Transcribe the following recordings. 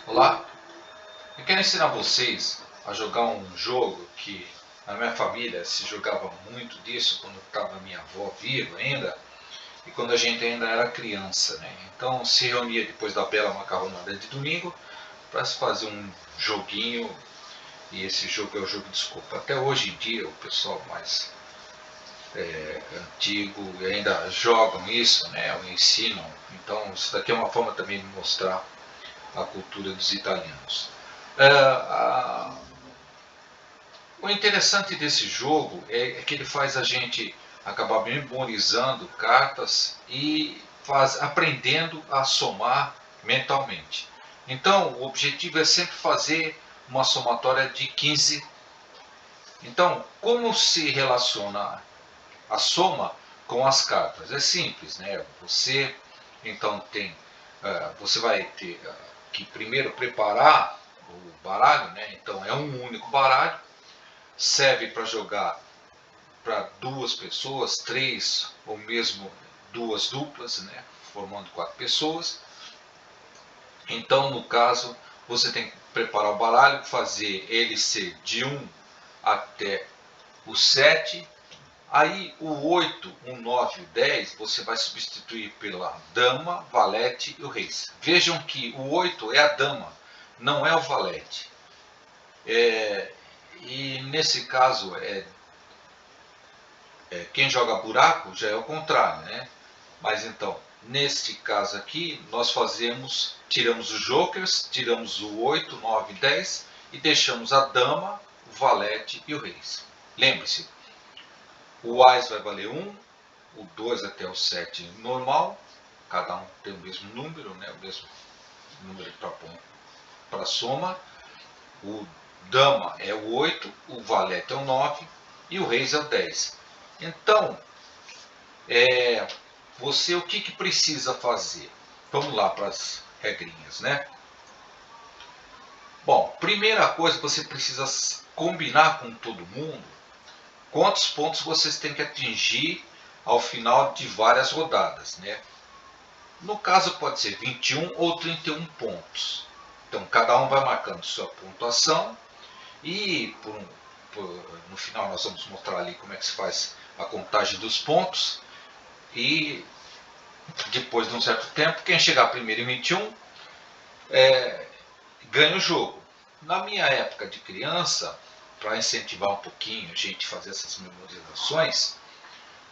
Olá, eu quero ensinar vocês a jogar um jogo que na minha família se jogava muito disso quando estava minha avó viva ainda e quando a gente ainda era criança, né? Então se reunia depois da bela macarronada de domingo para se fazer um joguinho, e esse jogo é o jogo de escopo. Até hoje em dia o pessoal mais antigo ainda jogam isso, né? Ou ensinam. Então isso daqui é uma forma também de mostrar a cultura dos italianos. O interessante desse jogo é que ele faz a gente acabar memorizando cartas e aprendendo a somar mentalmente. Então, o objetivo é sempre fazer uma somatória de 15. Então, como se relaciona a soma com as cartas? É simples, né? Você então você vai ter que primeiro preparar o baralho, né? Então é um único baralho, serve para jogar para duas pessoas, três ou mesmo duas duplas, né, formando 4 pessoas. Então, no caso, você tem que preparar o baralho, fazer ele ser de 1 até o 7. Aí o 8, o 9 e o 10 você vai substituir pela dama, valete e o reis. Vejam que o 8 é a dama, não é o valete. E nesse caso quem joga buraco já é o contrário, né? Mas então, neste caso aqui, nós tiramos os jokers, tiramos o 8, 9, 10 e deixamos a dama, o valete e o reis. Lembre-se, o ás vai valer 1, o 2 até o 7 normal, cada um tem o mesmo número, né? O mesmo número para soma. O dama é o 8, o valete é o 9 e o reis é o 10. Então, o que precisa fazer? Vamos lá para as regrinhas, né? Bom, primeira coisa, você precisa combinar com todo mundo quantos pontos vocês têm que atingir ao final de várias rodadas, né? No caso pode ser 21 ou 31 pontos. Então cada um vai marcando sua pontuação e no final nós vamos mostrar ali como é que se faz a contagem dos pontos. E depois de um certo tempo, quem chegar primeiro em 21 ganha o jogo. Na minha época de criança, para incentivar um pouquinho a gente fazer essas memorizações,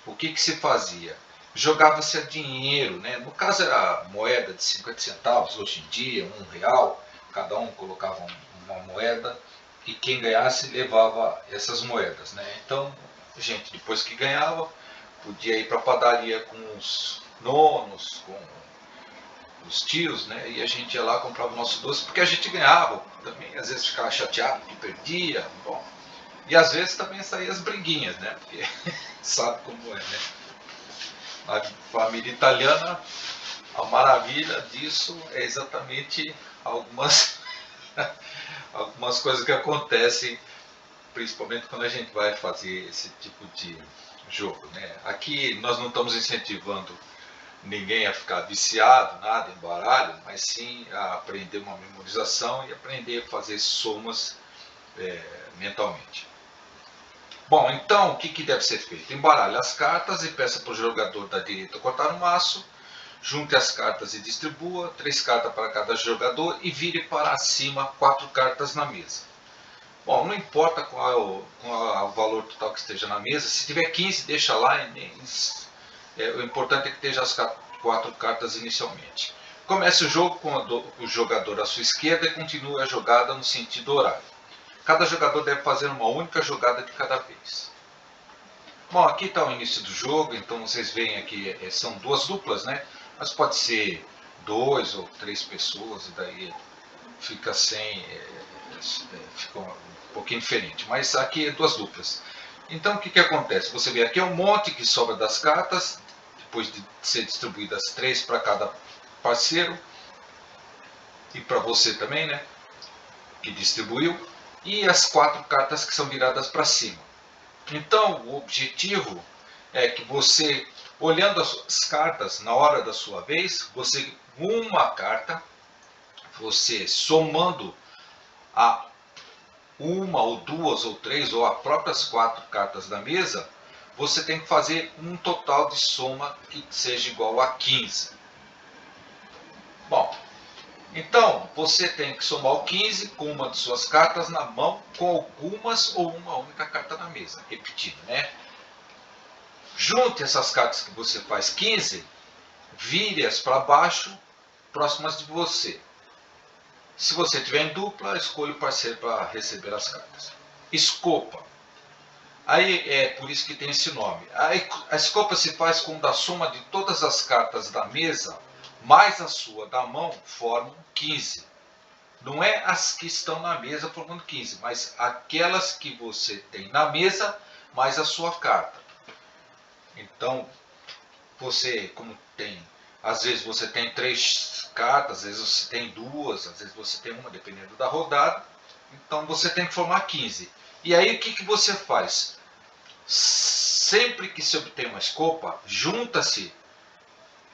o que se fazia? Jogava-se a dinheiro, né? No caso era moeda de 50 centavos, hoje em dia, R$ 1, cada um colocava uma moeda e quem ganhasse levava essas moedas, né? Então, a gente, depois que ganhava, podia ir para a padaria com os nonos, com os tios, né? E a gente ia lá, comprava o nosso doce, porque a gente ganhava. Também às vezes ficava chateado que perdia. Bom, e às vezes também saía as briguinhas, né? Porque sabe como é, né? A família italiana, a maravilha disso é exatamente algumas, algumas coisas que acontecem, principalmente quando a gente vai fazer esse tipo de jogo, né? Aqui nós não estamos incentivando ninguém a ficar viciado, nada em baralho, mas sim a aprender uma memorização e aprender a fazer somas mentalmente. Bom, então o que deve ser feito? Embaralhe as cartas e peça para o jogador da direita cortar o maço, junte as cartas e distribua, 3 cartas para cada jogador e vire para cima 4 cartas na mesa. Bom, não importa qual é o valor total que esteja na mesa, se tiver 15, deixa lá, o importante é que esteja as 4 cartas inicialmente. Comece o jogo com o jogador à sua esquerda e continue a jogada no sentido horário. Cada jogador deve fazer uma única jogada de cada vez. Bom, aqui está o início do jogo, então vocês veem aqui, são duas duplas, né? Mas pode ser 2 ou 3 pessoas, e daí fica fica um pouquinho diferente. Mas aqui é duas duplas. Então o que acontece? Você vê aqui é um monte que sobra das cartas, depois de ser distribuídas 3 para cada parceiro, e para você também, né? Que distribuiu, e as 4 cartas que são viradas para cima. Então, o objetivo é que você, olhando as cartas na hora da sua vez, você uma carta, você somando a uma ou duas ou três ou as próprias 4 cartas da mesa, você tem que fazer um total de soma que seja igual a 15. Bom, então você tem que somar o 15 com uma de suas cartas na mão, com algumas ou uma única carta na mesa. Repetindo, né? Junte essas cartas que você faz 15, vire-as para baixo, próximas de você. Se você tiver em dupla, escolha o parceiro para receber as cartas. Escopa. Aí é por isso que tem esse nome. A escopa se faz quando a soma de todas as cartas da mesa mais a sua da mão formam 15. Não é as que estão na mesa formando 15, mas aquelas que você tem na mesa mais a sua carta. Então, você, como tem, às vezes você tem 3 cartas, às vezes você tem 2, às vezes você tem uma, dependendo da rodada. Então você tem que formar 15. E aí o que você faz? Sempre que se obtém uma escopa, junta-se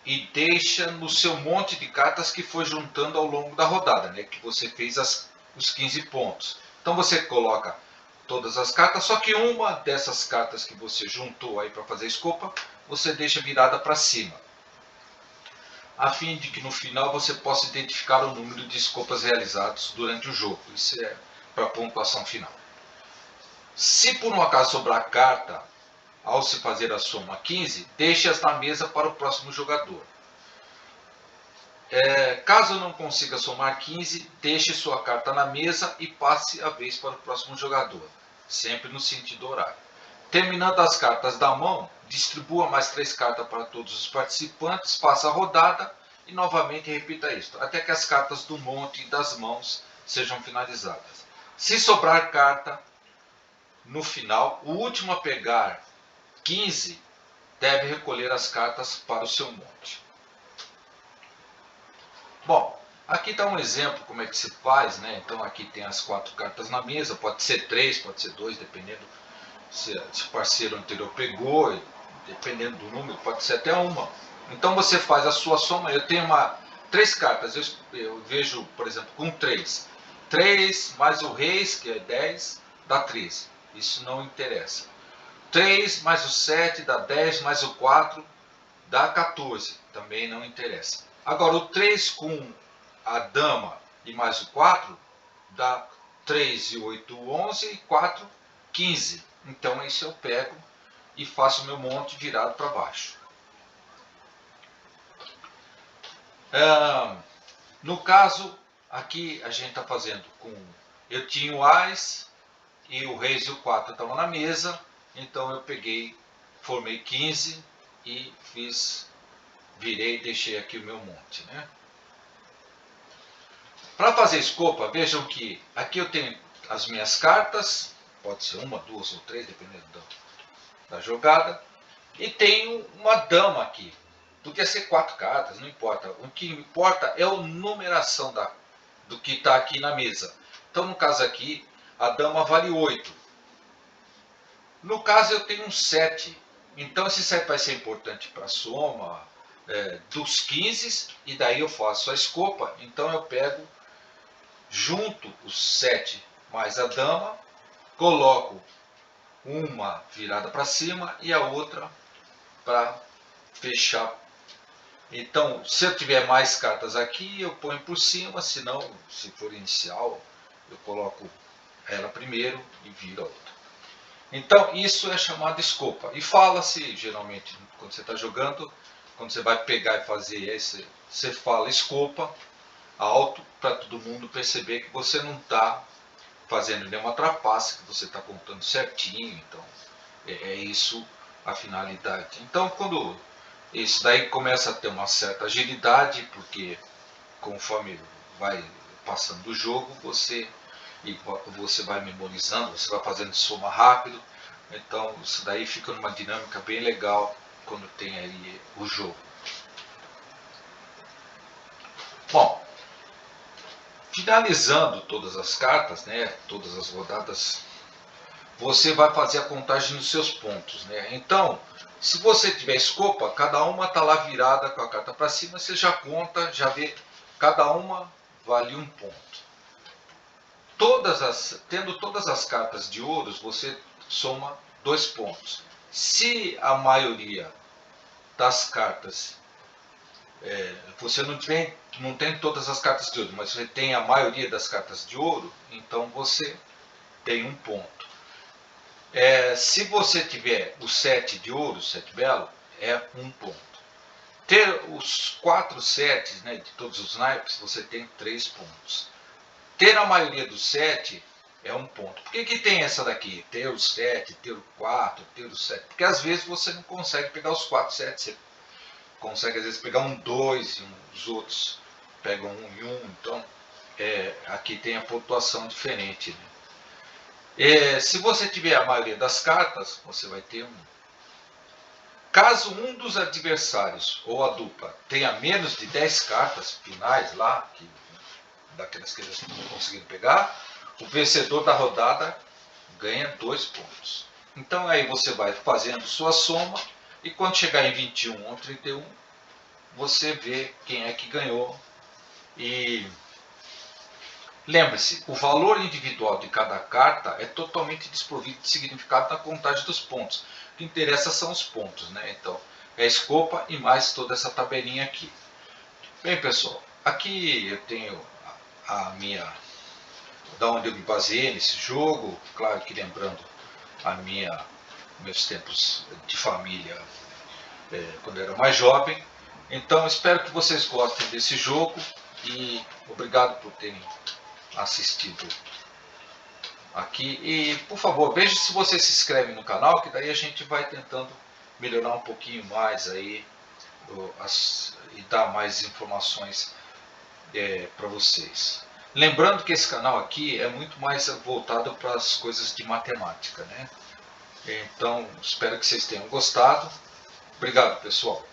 e deixa no seu monte de cartas que foi juntando ao longo da rodada, né? Que você fez os 15 pontos. Então você coloca todas as cartas, só que uma dessas cartas que você juntou aí para fazer a escopa, você deixa virada para cima, a fim de que no final você possa identificar o número de escopas realizados durante o jogo. Isso é para a pontuação final. Se por um acaso sobrar carta, ao se fazer a soma 15, deixe-as na mesa para o próximo jogador. Caso não consiga somar 15, deixe sua carta na mesa e passe a vez para o próximo jogador, sempre no sentido horário. Terminando as cartas da mão, distribua mais 3 cartas para todos os participantes, faça a rodada e novamente repita isto, até que as cartas do monte e das mãos sejam finalizadas. Se sobrar carta, no final, o último a pegar 15 deve recolher as cartas para o seu monte. Bom, aqui está um exemplo como é que se faz, né? Então aqui tem as 4 cartas na mesa, pode ser 3, pode ser 2, dependendo se o parceiro anterior pegou, dependendo do número, pode ser até uma. Então você faz a sua soma, eu tenho 3 cartas, eu vejo, por exemplo, com 3. 3 mais o reis, que é 10, dá 13. Isso não interessa. 3 mais o 7 dá 10, mais o 4 dá 14. Também não interessa. Agora, o 3 com a dama e mais o 4 dá 3 e 8, 11 e 4, 15. Então, esse eu pego e faço o meu monte virado para baixo. No caso, aqui a gente está fazendo com... Eu tinha o Ás e o Reis e o 4 estavam na mesa. Então, eu peguei, formei 15 e virei e deixei aqui o meu monte, né? Para fazer escopa, vejam que aqui eu tenho as minhas cartas, pode ser uma, 2 ou 3, dependendo da jogada, e tenho uma dama aqui. Podia ser 4 cartas, não importa. O que importa é a numeração do que está aqui na mesa. Então, no caso aqui, a dama vale 8. No caso, eu tenho um 7. Então, esse 7 vai ser importante para a soma dos 15, e daí eu faço a escopa. Então, eu pego, junto os 7 mais a dama, coloco uma virada para cima e a outra para fechar. Então, se eu tiver mais cartas aqui, eu ponho por cima, se não, se for inicial, eu coloco ela primeiro e viro a outra. Então, isso é chamado escopa. E fala-se, geralmente, quando você está jogando, quando você vai pegar e fazer esse, você fala escopa alto para todo mundo perceber que você não está fazendo nenhuma trapaça, que você está contando certinho. Então, é isso a finalidade. Então, quando isso daí começa a ter uma certa agilidade, porque conforme vai passando o jogo, você vai memorizando, você vai fazendo soma rápido. Então, isso daí fica numa dinâmica bem legal quando tem aí o jogo. Bom, finalizando todas as cartas, né, todas as rodadas, você vai fazer a contagem dos seus pontos, né? Então, se você tiver escopa, cada uma está lá virada com a carta para cima, você já conta, já vê, cada uma vale 1 ponto. Tendo todas as cartas de ouros, você soma 2 pontos. Se a maioria das cartas, você não tem todas as cartas de ouro, mas você tem a maioria das cartas de ouro, então você tem 1 ponto. Se você tiver o 7 de ouro, 7 belo, é 1 ponto. Ter os 4 sets, né, de todos os naipes, você tem 3 pontos. Ter a maioria dos 7 é 1 ponto. Por que tem essa daqui? Ter o 7, ter o 4, ter o 7. Porque às vezes você não consegue pegar os 4 sets. Você consegue às vezes pegar um 2 e os outros pegam 1 e 1. Então aqui tem a pontuação diferente, né? Se você tiver a maioria das cartas, você vai ter 1. Caso um dos adversários ou a dupla tenha menos de 10 cartas finais lá, daquelas que eles não conseguiram pegar, o vencedor da rodada ganha 2 pontos. Então aí você vai fazendo sua soma e quando chegar em 21 ou 31, você vê quem é que ganhou. E lembre-se, o valor individual de cada carta é totalmente desprovido de significado na contagem dos pontos. O que interessa são os pontos, né? Então, é a escopa e mais toda essa tabelinha aqui. Bem, pessoal, aqui eu tenho a minha, da onde eu me baseei nesse jogo, claro que lembrando meus tempos de família quando eu era mais jovem. Então, espero que vocês gostem desse jogo e obrigado por terem assistido aqui. E, por favor, veja se você se inscreve no canal, que daí a gente vai tentando melhorar um pouquinho mais aí e dar mais informações para vocês. Lembrando que esse canal aqui é muito mais voltado para as coisas de matemática, né? Então, espero que vocês tenham gostado. Obrigado, pessoal.